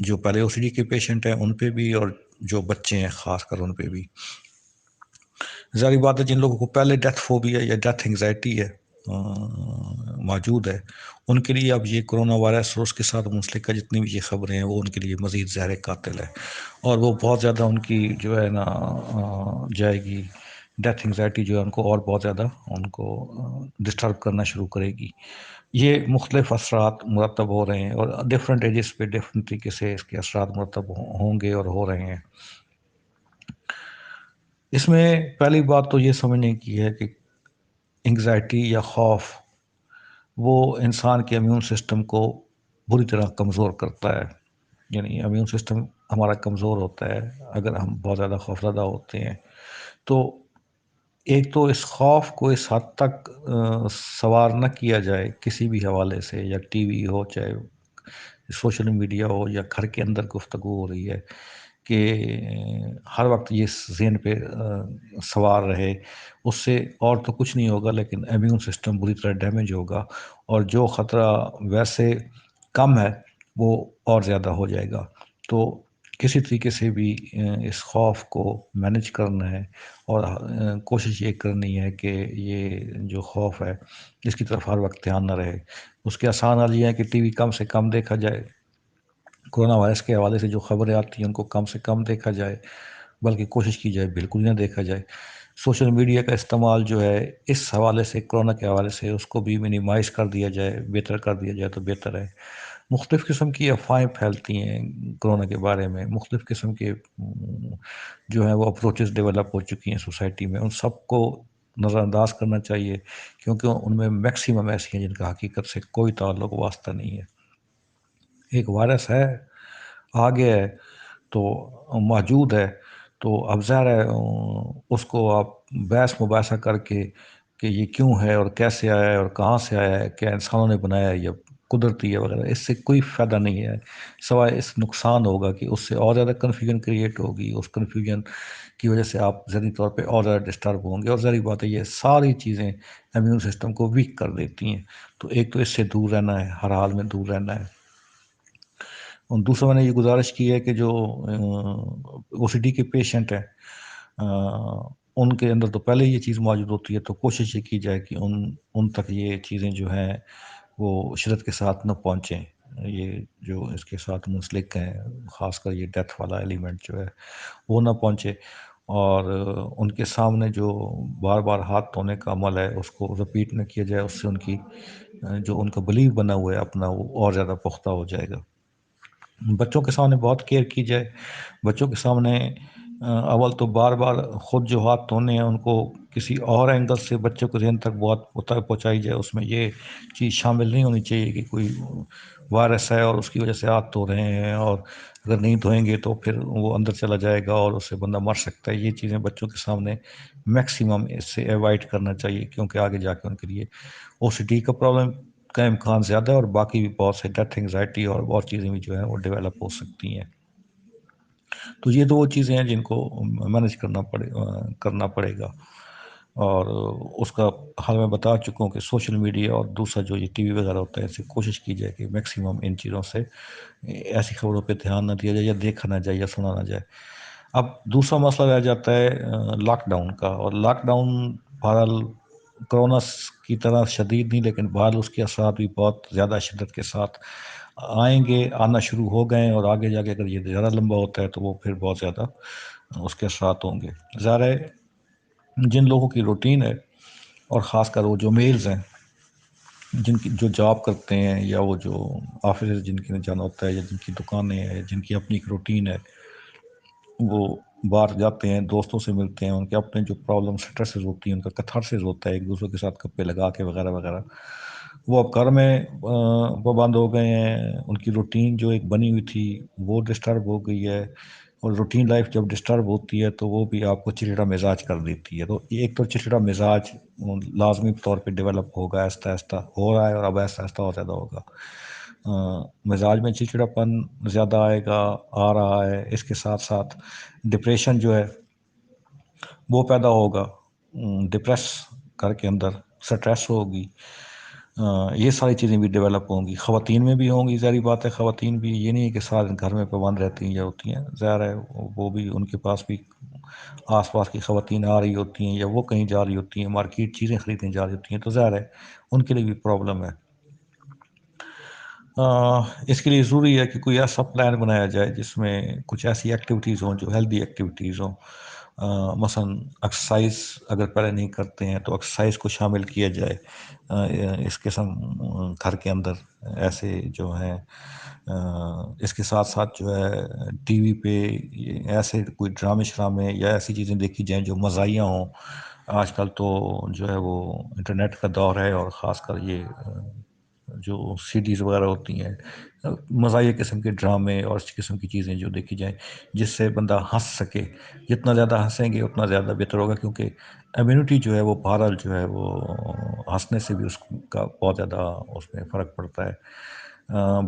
جو پہلے او C D کے پیشنٹ ہیں ان پہ بھی، اور جو بچے ہیں خاص کر ان پہ بھی. ظاہری بات ہے جن لوگوں کو پہلے ڈیتھ فوبیا یا ڈیتھ انگزائٹی ہے موجود ہے، ان کے لیے اب یہ کرونا وائرس اور اس کے ساتھ منسلکہ جتنی بھی یہ خبریں ہیں وہ ان کے لیے مزید زہر قاتل ہے، اور وہ بہت زیادہ ان کی جو ہے نا جائے گی ڈیتھ انگزائٹی جو ہے ان کو اور بہت زیادہ ان کو ڈسٹرب کرنا شروع کرے گی. یہ مختلف اثرات مرتب ہو رہے ہیں، اور ڈفرینٹ ایجز پہ ڈفرینٹ طریقے سے اس کے اثرات مرتب ہوں گے اور ہو رہے ہیں. اس میں پہلی بات تو یہ سمجھنے کی ہے کہ انگزائٹی یا خوف وہ انسان کے امیون سسٹم کو بری طرح کمزور کرتا ہے. یعنی امیون سسٹم ہمارا کمزور ہوتا ہے اگر ہم بہت زیادہ خوفزدہ ہوتے ہیں. تو ایک تو اس خوف کو اس حد تک سوار نہ کیا جائے کسی بھی حوالے سے، یا ٹی وی ہو، چاہے سوشل میڈیا ہو، یا گھر کے اندر گفتگو ہو رہی ہے، کہ ہر وقت یہ ذہن پہ سوار رہے اس سے اور تو کچھ نہیں ہوگا، لیکن امیون سسٹم بری طرح ڈیمیج ہوگا، اور جو خطرہ ویسے کم ہے وہ اور زیادہ ہو جائے گا. تو کسی طریقے سے بھی اس خوف کو مینج کرنا ہے، اور کوشش یہ کرنی ہے کہ یہ جو خوف ہے اس کی طرف ہر وقت دھیان نہ رہے. اس کے آسان حل یہ ہے کہ ٹی وی کم سے کم دیکھا جائے، کورونا وائرس کے حوالے سے جو خبریں آتی ہیں ان کو کم سے کم دیکھا جائے، بلکہ کوشش کی جائے بالکل نہ دیکھا جائے. سوشل میڈیا کا استعمال جو ہے اس حوالے سے، کرونا کے حوالے سے، اس کو بھی منیمائز کر دیا جائے، بہتر کر دیا جائے تو بہتر ہے. مختلف قسم کی افواہیں پھیلتی ہیں کرونا کے بارے میں، مختلف قسم کے جو ہیں وہ اپروچز ڈیولپ ہو چکی ہیں سوسائٹی میں. ان سب کو نظر انداز کرنا چاہیے، کیونکہ ان میں میکسیمم ایسی ہیں جن کا حقیقت سے کوئی تعلق واسطہ نہیں ہے. ایک وائرس ہے، آگے ہے، تو موجود ہے، تو اب ظاہر ہے اس کو آپ بحث مباحثہ کر کے کہ یہ کیوں ہے اور کیسے آیا ہے اور کہاں سے آیا ہے، کیا انسانوں نے بنایا ہے یا قدرتی ہے وغیرہ، اس سے کوئی فائدہ نہیں ہے، سوائے اس نقصان ہوگا کہ اس سے اور زیادہ کنفیوژن کریٹ ہوگی. اس کنفیوژن کی وجہ سے آپ ذہنی طور پہ اور زیادہ ڈسٹرب ہوں گے، اور ظاہری بات ہے یہ ساری چیزیں امیون سسٹم کو ویک کر دیتی ہیں. تو ایک تو اس سے دور رہنا ہے، ہر حال میں دور رہنا ہے. اور دوسرا میں نے یہ گزارش کی ہے کہ جو او سی ڈی کے پیشنٹ ہیں ان کے اندر تو پہلے یہ چیز موجود ہوتی ہے، تو کوشش یہ کی جائے کہ ان تک یہ چیزیں جو ہیں وہ شدت کے ساتھ نہ پہنچیں. یہ جو اس کے ساتھ منسلک ہیں، خاص کر یہ ڈیتھ والا ایلیمنٹ جو ہے وہ نہ پہنچے، اور ان کے سامنے جو بار بار ہاتھ دھونے کا عمل ہے اس کو رپیٹ نہ کیا جائے. اس سے ان کی جو ان کا بلیو بنا ہوا ہے اپنا وہ اور زیادہ پختہ ہو جائے گا. بچوں کے سامنے بہت کیئر کی جائے. بچوں کے سامنے اول تو بار بار خود جو ہاتھ دھونے ہیں ان کو کسی اور اینگل سے بچوں کے ذہن تک بہت پہنچائی جائے. اس میں یہ چیز شامل نہیں ہونی چاہیے کہ کوئی وائرس ہے اور اس کی وجہ سے ہاتھ دھو رہے ہیں، اور اگر نہیں دھوئیں گے تو پھر وہ اندر چلا جائے گا اور اس سے بندہ مر سکتا ہے. یہ چیزیں بچوں کے سامنے میکسیمم اس سے ایوائڈ کرنا چاہیے، کیونکہ آگے جا کے ان کے لیے او سی ڈی کا پرابلم کا امکان زیادہ ہے، اور باقی بھی بہت سے ڈیتھ انگزائٹی اور بہت چیزیں بھی جو ہیں وہ ڈیولپ ہو سکتی ہیں. تو یہ دو چیزیں ہیں جن کو مینج کرنا پڑے گا. اور اس کا حل میں بتا چکا ہوں کہ سوشل میڈیا اور دوسرا جو یہ ٹی وی وغیرہ ہوتا ہے، اس سے کوشش کی جائے کہ میکسیمم ان چیزوں سے ایسی خبروں پہ دھیان نہ دیا جائے، یا دیکھا نہ جائے، یا سنا نہ جائے. اب دوسرا مسئلہ رہ جاتا ہے لاک ڈاؤن کا. اور لاک ڈاؤن بہرحال کرونا کی طرح شدید نہیں، لیکن بہرحال اس کے اثرات بھی بہت زیادہ شدت کے ساتھ آئیں گے، آنا شروع ہو گئے ہیں، اور آگے جا کے اگر یہ زیادہ لمبا ہوتا ہے تو وہ پھر بہت زیادہ اس کے اثرات ہوں گے. ظاہر ہے جن لوگوں کی روٹین ہے، اور خاص کر وہ جو میلز ہیں جن کی جو جاب کرتے ہیں، یا وہ جو آفس جن کے جانا ہوتا ہے، یا جن کی دکانیں ہیں، جن کی اپنی ایک روٹین ہے، وہ باہر جاتے ہیں، دوستوں سے ملتے ہیں، ان کے اپنے جو پرابلم سٹریسز ہوتی ہیں، ان کا کتھارسز ہوتا ہے ایک دوسرے کے ساتھ گپے لگا کے وغیرہ وغیرہ، وہ اب گھر میں پابند ہو گئے ہیں. ان کی روٹین جو ایک بنی ہوئی تھی وہ ڈسٹرب ہو گئی ہے، اور روٹین لائف جب ڈسٹرب ہوتی ہے تو وہ بھی آپ کو چڑچڑا مزاج کر دیتی ہے. تو ایک تو چڑچڑا مزاج لازمی طور پہ ڈیولپ ہوگا، آہستہ آہستہ ہو رہا ہے، اور اب آہستہ آہستہ اور زیادہ ہوگا. مزاج میں چڑچڑاپن زیادہ آئے گا، آ رہا ہے. اس کے ساتھ ساتھ ڈپریشن جو ہے وہ پیدا ہوگا، ڈپریس گھر کے اندر سٹریس ہوگی. یہ ساری چیزیں بھی ڈیولپ ہوں گی، خواتین میں بھی ہوں گی، ظاہری بات ہے خواتین بھی یہ نہیں ہے کہ سارے دن گھر میں پابند رہتی ہیں یا ہوتی ہیں، ظاہر ہے وہ بھی ان کے پاس بھی آس پاس کی خواتین آ رہی ہوتی ہیں یا وہ کہیں جا رہی ہوتی ہیں مارکیٹ چیزیں خریدنے جا رہی ہوتی ہیں، تو ظاہر ہے ان کے لیے بھی پرابلم ہے۔ اس کے لیے ضروری ہے کہ کوئی ایسا پلان بنایا جائے جس میں کچھ ایسی ایکٹیویٹیز ہوں جو ہیلدی ایکٹیویٹیز ہوں، مثلا ایکسرسائز اگر پہلے نہیں کرتے ہیں تو ایکسرسائز کو شامل کیا جائے اس قسم گھر کے اندر ایسے جو ہیں۔ اس کے ساتھ ساتھ جو ہے ٹی وی پہ ایسے کوئی ڈرامے شرامے یا ایسی چیزیں دیکھی جائیں جو مزاحیہ ہوں۔ آج کل تو جو ہے وہ انٹرنیٹ کا دور ہے، اور خاص کر یہ جو سیڈیز وغیرہ ہوتی ہیں، مزاحیہ قسم کے ڈرامے اور اس قسم کی چیزیں جو دیکھی جائیں جس سے بندہ ہنس سکے، جتنا زیادہ ہنسیں گے اتنا زیادہ بہتر ہوگا، کیونکہ امیونٹی جو ہے وہ بہرحال جو ہے وہ ہنسنے سے بھی اس کا بہت زیادہ اس میں فرق پڑتا ہے۔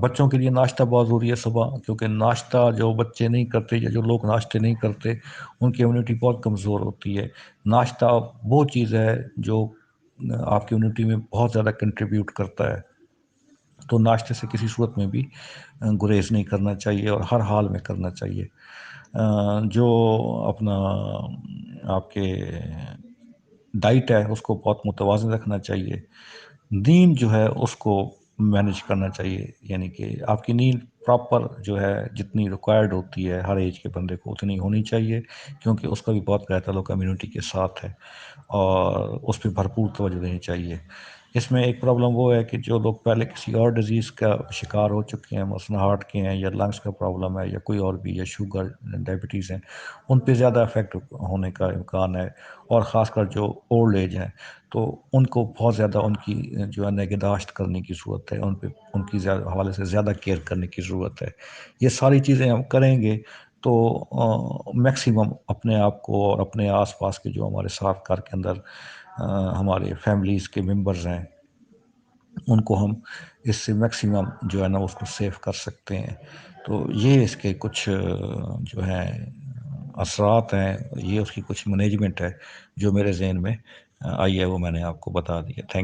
بچوں کے لیے ناشتہ بہت ضروری ہے صبح، کیونکہ ناشتہ جو بچے نہیں کرتے یا جو لوگ ناشتے نہیں کرتے ان کی امیونٹی بہت کمزور ہوتی ہے۔ ناشتہ وہ چیز ہے جو آپ کی امیونٹی میں بہت زیادہ کنٹریبیوٹ کرتا ہے، تو ناشتے سے کسی صورت میں بھی گریز نہیں کرنا چاہیے اور ہر حال میں کرنا چاہیے۔ جو اپنا آپ کے ڈائٹ ہے اس کو بہت متوازن رکھنا چاہیے۔ نیند جو ہے اس کو مینیج کرنا چاہیے، یعنی کہ آپ کی نیند پراپر جو ہے جتنی ریکوائرڈ ہوتی ہے ہر ایج کے بندے کو اتنی ہونی چاہیے، کیونکہ اس کا بھی بہت گہرا تعلق امیونٹی کے ساتھ ہے اور اس پہ بھرپور توجہ دینی چاہیے۔ اس میں ایک پرابلم وہ ہے کہ جو لوگ پہلے کسی اور ڈیزیز کا شکار ہو چکے ہیں، مثلا ہارٹ کے ہیں یا لنگس کا پرابلم ہے یا کوئی اور بھی، یا شوگر ڈائبٹیز ہیں، ان پہ زیادہ افیکٹ ہونے کا امکان ہے، اور خاص کر جو اولڈ ایج ہیں تو ان کو بہت زیادہ ان کی جو ہے نگہداشت کرنے کی ضرورت ہے، ان پہ ان کی حوالے سے زیادہ کیئر کرنے کی ضرورت ہے۔ یہ ساری چیزیں ہم کریں گے تو میکسیمم اپنے آپ کو اور اپنے آس پاس کے جو ہمارے ساتھ گھر کے اندر ہمارے فیملیز کے ممبرز ہیں ان کو ہم اس سے میکسیمم جو ہے نا اس کو سیو کر سکتے ہیں۔ تو یہ اس کے کچھ جو ہیں اثرات ہیں، یہ اس کی کچھ مینجمنٹ ہے جو میرے ذہن میں آئی ہے، وہ میں نے آپ کو بتا دیا۔ تھینک